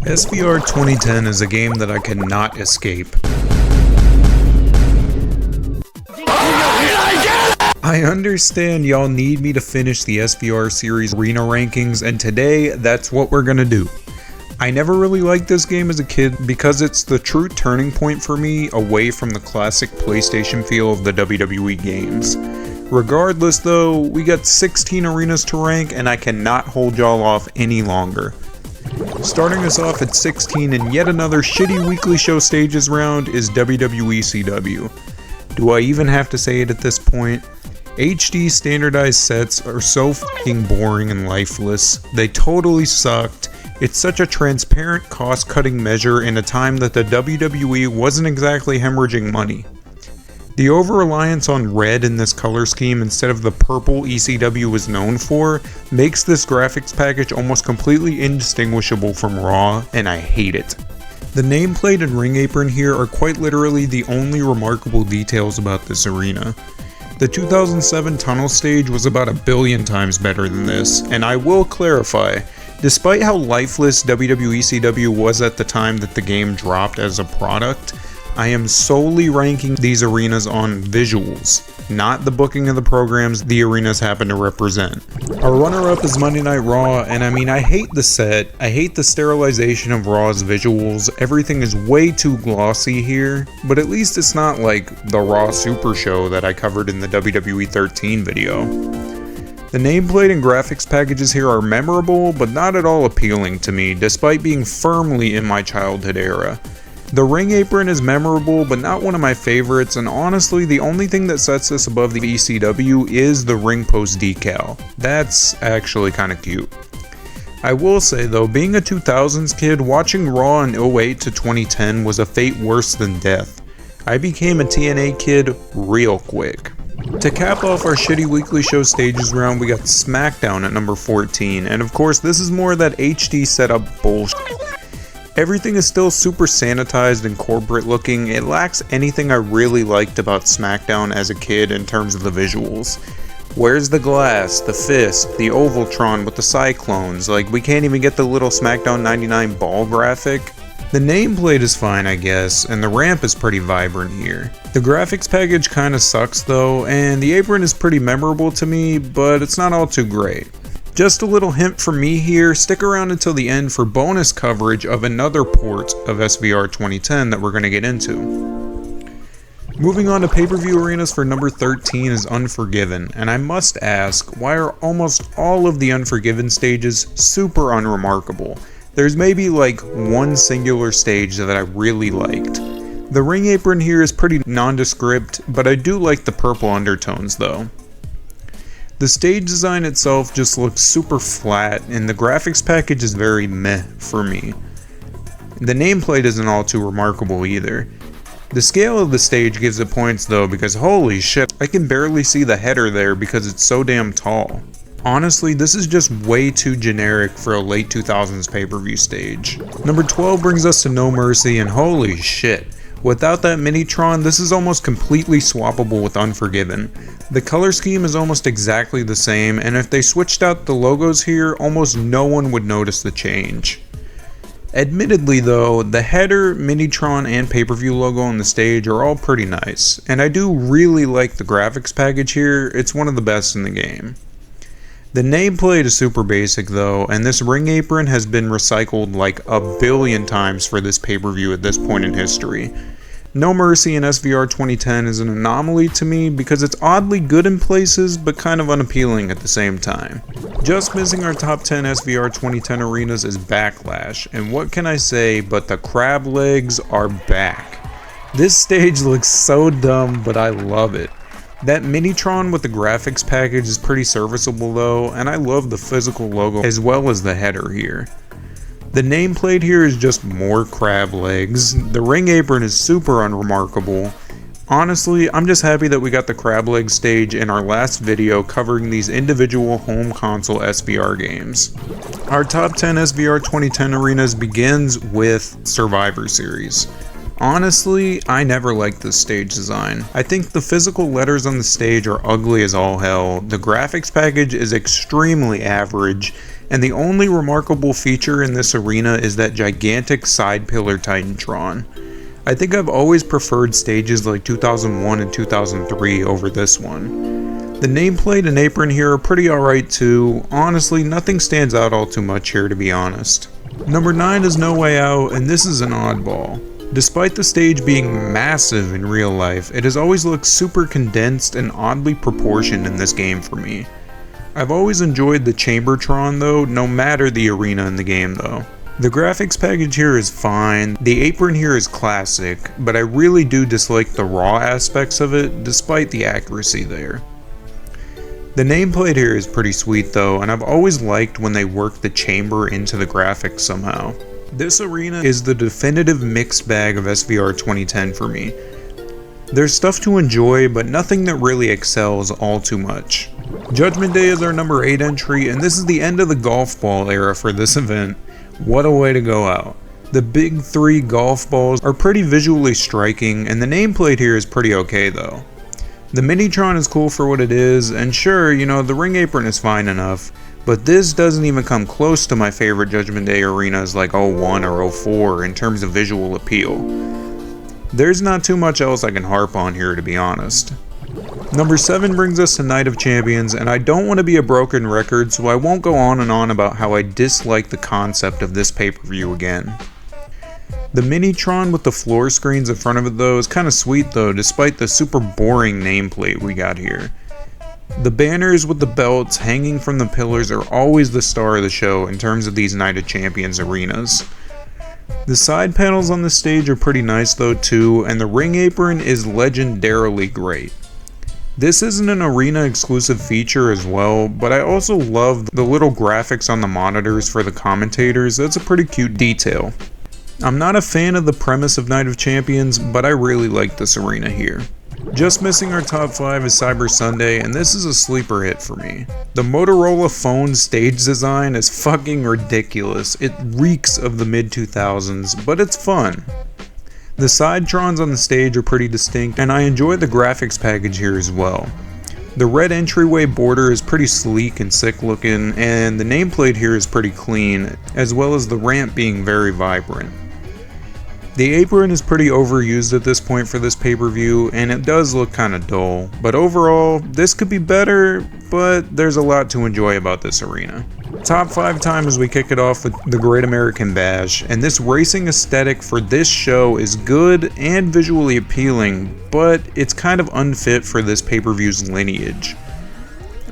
SVR 2010 is a game that I cannot escape. I understand y'all need me to finish the SVR series arena rankings, and today that's what we're gonna do. I never really liked this game as a kid because it's the true turning point for me away from the classic PlayStation feel of the WWE games. Regardless though, we got 16 arenas to rank and I cannot hold y'all off any longer. Starting us off at 16 and yet another shitty weekly show stages round is WWE CW. Do I even have to say it at this point? HD standardized sets are so fucking boring and lifeless. They totally sucked. It's such a transparent cost-cutting measure in a time that the WWE wasn't exactly hemorrhaging money. The over-reliance on red in this color scheme instead of the purple ECW was known for makes this graphics package almost completely indistinguishable from Raw, and I hate it. The nameplate and ring apron here are quite literally the only remarkable details about this arena. The 2007 tunnel stage was about 1 billion times better than this, and I will clarify, despite how lifeless WWE CW was at the time that the game dropped as a product, I am solely ranking these arenas on visuals, not the booking of the programs the arenas happen to represent. Our runner-up is Monday Night Raw, and I hate the set, I hate the sterilization of Raw's visuals, everything is way too glossy here, but at least it's not like the Raw Super Show that I covered in the WWE 13 video. The nameplate and graphics packages here are memorable, but not at all appealing to me, despite being firmly in my childhood era. The ring apron is memorable, but not one of my favorites, and honestly, the only thing that sets this above the ECW is the ring post decal. That's actually kinda cute. I will say though, being a 2000s kid, watching Raw in 08 to 2010 was a fate worse than death. I became a TNA kid real quick. To cap off our shitty weekly show stages round, we got Smackdown at number 14, and of course this is more of that HD setup bullshit. Everything is still super sanitized and corporate looking. It lacks anything I really liked about Smackdown as a kid in terms of the visuals. Where's the glass, the fist, the Ovaltron with the cyclones? Like, we can't even get the little Smackdown 99 ball graphic. The nameplate is fine, I guess, and the ramp is pretty vibrant here. The graphics package kinda sucks though, and the apron is pretty memorable to me, but it's not all too great. Just a little hint from me here, stick around until the end for bonus coverage of another port of SVR 2010 that we're going to get into. Moving on to pay-per-view arenas for number 13 is Unforgiven, and I must ask, why are almost all of the Unforgiven stages super unremarkable? There's maybe like one singular stage that I really liked. The ring apron here is pretty nondescript, but I do like the purple undertones though. The stage design itself just looks super flat, and the graphics package is very meh for me. The nameplate isn't all too remarkable either. The scale of the stage gives it points though, because holy shit, I can barely see the header there because it's so damn tall. Honestly, this is just way too generic for a late 2000s pay-per-view stage. Number 12 brings us to No Mercy, and holy shit. Without that Minitron, this is almost completely swappable with Unforgiven. The color scheme is almost exactly the same, and if they switched out the logos here, almost no one would notice the change. Admittedly though, the header, Minitron, and pay-per-view logo on the stage are all pretty nice, and I do really like the graphics package here, it's one of the best in the game. The nameplate is super basic though, and this ring apron has been recycled like 1 billion times for this pay-per-view at this point in history. No Mercy in SVR 2010 is an anomaly to me because it's oddly good in places but kind of unappealing at the same time. Just missing our top 10 SVR 2010 arenas is Backlash, and what can I say but the crab legs are back. This stage looks so dumb, but I love it. That Minitron with the graphics package is pretty serviceable though, and I love the physical logo as well as the header here. The nameplate here is just more crab legs. The ring apron is super unremarkable. Honestly, I'm just happy that we got the crab leg stage in our last video covering these individual home console SVR games. Our top 10 SVR 2010 arenas begins with Survivor Series. Honestly, I never liked this stage design. I think the physical letters on the stage are ugly as all hell, the graphics package is extremely average, And the only remarkable feature in this arena is that gigantic side pillar Titantron. I think I've always preferred stages like 2001 and 2003 over this one. The nameplate and apron here are pretty alright too. Honestly, nothing stands out all too much here, to be honest. Number 9 is No Way Out, and this is an oddball. Despite the stage being massive in real life, it has always looked super condensed and oddly proportioned in this game for me. I've always enjoyed the Chambertron though, no matter the arena in the game though. The graphics package here is fine, the apron here is classic, but I really do dislike the raw aspects of it, despite the accuracy there. The nameplate here is pretty sweet though, and I've always liked when they work the chamber into the graphics somehow. This arena is the definitive mixed bag of SVR 2010 for me. There's stuff to enjoy, but nothing that really excels all too much. Judgment Day is our number 8 entry, and this is the end of the golf ball era for this event. What a way to go out. The big 3 golf balls are pretty visually striking, and the nameplate here is pretty okay though. The Minitron is cool for what it is, and sure, you know, the ring apron is fine enough, but this doesn't even come close to my favorite Judgment Day arenas like 01 or 04 in terms of visual appeal. There's not too much else I can harp on here, to be honest. Number 7 brings us to Night of Champions, and I don't want to be a broken record, so I won't go on and on about how I dislike the concept of this pay-per-view again. The Minitron with the floor screens in front of it though is kinda sweet though, despite the super boring nameplate we got here. The banners with the belts hanging from the pillars are always the star of the show in terms of these Night of Champions arenas. The side panels on the stage are pretty nice though too, and the ring apron is legendarily great. This isn't an arena exclusive feature as well, but I also love the little graphics on the monitors for the commentators. That's a pretty cute detail. I'm not a fan of the premise of Night of Champions, but I really like this arena here. Just missing our top 5 is Cyber Sunday, and this is a sleeper hit for me. The Motorola phone stage design is fucking ridiculous. It reeks of the mid-2000s, but it's fun. The Sidetrons on the stage are pretty distinct, and I enjoy the graphics package here as well. The red entryway border is pretty sleek and sick looking, and the nameplate here is pretty clean, as well as the ramp being very vibrant. The apron is pretty overused at this point for this pay-per-view, and it does look kinda dull, but overall, this could be better, but there's a lot to enjoy about this arena. Top 5 time as we kick it off with the Great American Bash, and this racing aesthetic for this show is good and visually appealing, but it's kind of unfit for this pay-per-view's lineage.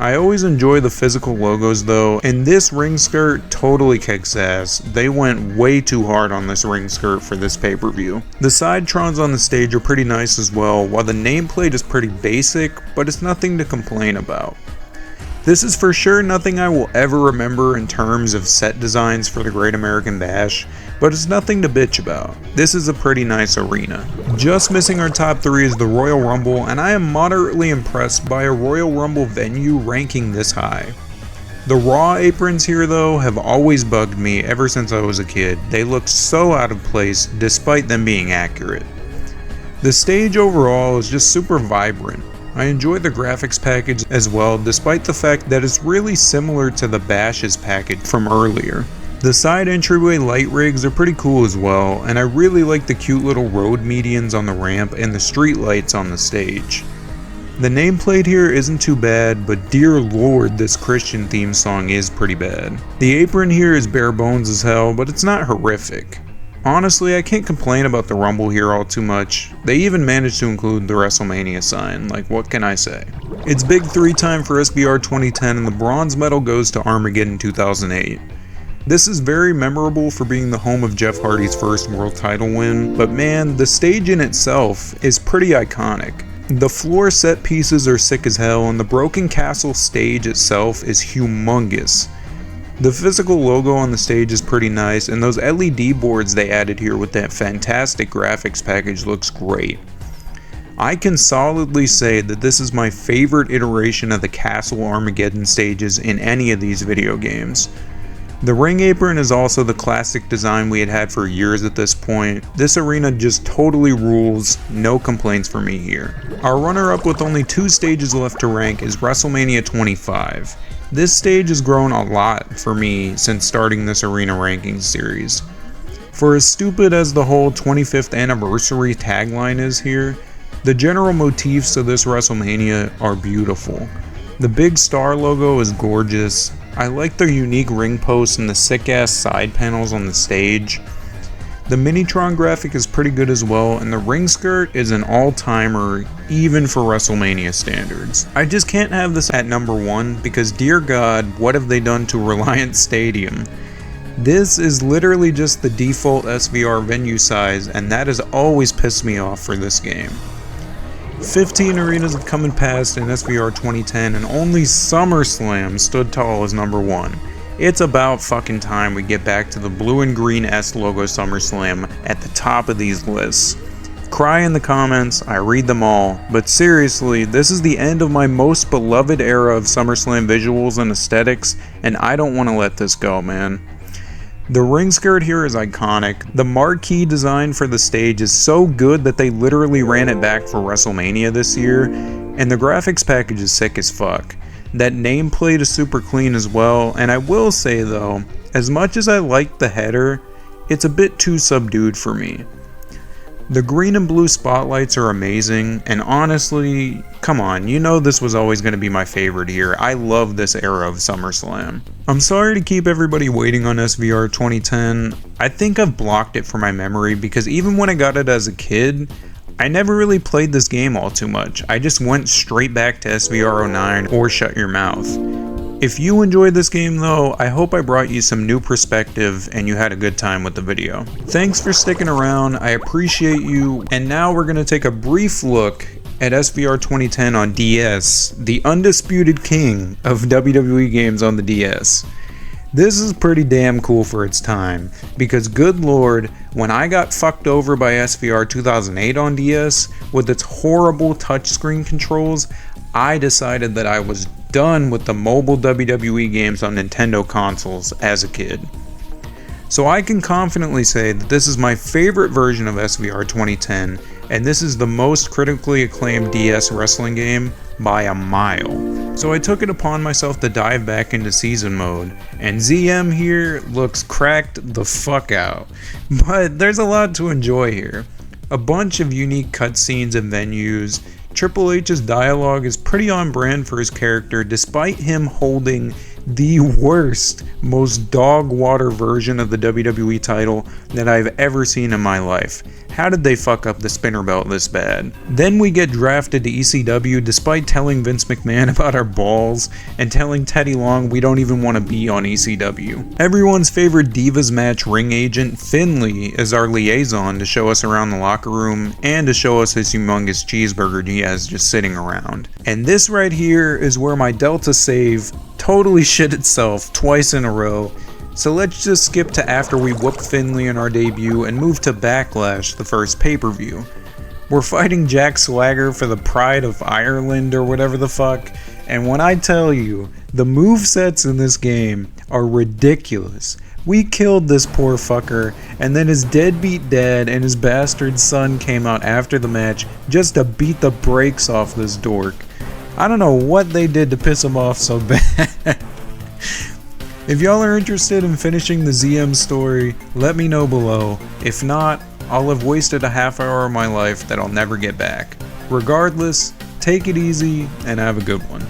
I always enjoy the physical logos though, and this ring skirt totally kicks ass. They went way too hard on this ring skirt for this pay-per-view. The Sidetrons on the stage are pretty nice as well, while the nameplate is pretty basic, but it's nothing to complain about. This is for sure nothing I will ever remember in terms of set designs for the Great American Bash, but it's nothing to bitch about. This is a pretty nice arena. Just missing our top 3 is the Royal Rumble, and I am moderately impressed by a Royal Rumble venue ranking this high. The Raw aprons here though have always bugged me ever since I was a kid. They look so out of place despite them being accurate. The stage overall is just super vibrant. I enjoy the graphics package as well, despite the fact that it's really similar to the Bash's package from earlier. The side entryway light rigs are pretty cool as well, and I really like the cute little road medians on the ramp and the street lights on the stage. The nameplate here isn't too bad, but dear lord, this Christian theme song is pretty bad. The apron here is bare bones as hell, but it's not horrific. Honestly, I can't complain about the Rumble here all too much. They even managed to include the Wrestle Mania sign, like what can I say? It's big 3 time for SVR 2010, and the bronze medal goes to Armageddon 2008. This is very memorable for being the home of Jeff Hardy's first world title win, but man, the stage in itself is pretty iconic. The floor set pieces are sick as hell, and the Broken Castle stage itself is humongous. The physical logo on the stage is pretty nice, and those LED boards they added here with that fantastic graphics package looks great. I can solidly say that this is my favorite iteration of the Castle Armageddon stages in any of these video games. The ring apron is also the classic design we had had for years at this point. This arena just totally rules, no complaints for me here. Our runner-up with only 2 stages left to rank is WrestleMania 25. This stage has grown a lot for me since starting this arena rankings series. For as stupid as the whole 25th anniversary tagline is here, the general motifs of this WrestleMania are beautiful. The big star logo is gorgeous. I like the unique ring posts and the sick ass side panels on the stage. The Minitron graphic is pretty good as well, and the ring skirt is an all-timer even for WrestleMania standards. I just can't have this at number 1 because dear God, what have they done to Reliant Stadium? This is literally just the default SVR venue size, and that has always pissed me off for this game. 15 arenas have come and passed in SVR 2010, and only SummerSlam stood tall as number 1. It's about fucking time we get back to the blue and green S logo SummerSlam at the top of these lists. Cry in the comments, I read them all, but seriously, this is the end of my most beloved era of SummerSlam visuals and aesthetics, and I don't want to let this go, man. The ring skirt here is iconic. The marquee design for the stage is so good that they literally ran it back for WrestleMania this year, and the graphics package is sick as fuck. That nameplate is super clean as well, and I will say though, as much as I like the header, it's a bit too subdued for me. The green and blue spotlights are amazing, and honestly, come on, you know this was always going to be my favorite here. I love this era of SummerSlam. I'm sorry to keep everybody waiting on SVR 2010. I think I've blocked it from my memory because even when I got it as a kid, I never really played this game all too much. I just went straight back to SVR 09 or Shut Your Mouth. If you enjoyed this game though, I hope I brought you some new perspective and you had a good time with the video. Thanks for sticking around, I appreciate you, and now we're going to take a brief look at SVR 2010 on DS, the undisputed king of WWE games on the DS. This is pretty damn cool for its time, because good lord, when I got fucked over by SVR 2008 on DS, with its horrible touchscreen controls, I decided that I was done with the mobile WWE games on Nintendo consoles as a kid. So I can confidently say that this is my favorite version of SVR 2010, and this is the most critically acclaimed DS wrestling game by a mile. So I took it upon myself to dive back into season mode, and ZM here looks cracked the fuck out. But there's a lot to enjoy here. A bunch of unique cutscenes and venues. Triple H's dialogue is pretty on brand for his character, despite him holding the worst, most dog water version of the WWE title that I've ever seen in my life. How did they fuck up the spinner belt this bad? Then we get drafted to ECW despite telling Vince McMahon about our balls and telling Teddy Long we don't even want to be on ECW. Everyone's favorite Divas match ring agent, Finley, is our liaison to show us around the locker room and to show us his humongous cheeseburger he has just sitting around. And this right here is where my Delta save totally shit itself twice in a row. So let's just skip to after we whoop Finley in our debut and move to Backlash, the first pay-per-view. We're fighting Jack Swagger for the Pride of Ireland or whatever the fuck, and when I tell you, the movesets in this game are ridiculous. We killed this poor fucker, and then his deadbeat dad and his bastard son came out after the match just to beat the brakes off this dork. I don't know what they did to piss him off so bad. If y'all are interested in finishing the ZM story, let me know below. If not, I'll have wasted a half hour of my life that I'll never get back. Regardless, take it easy and have a good one.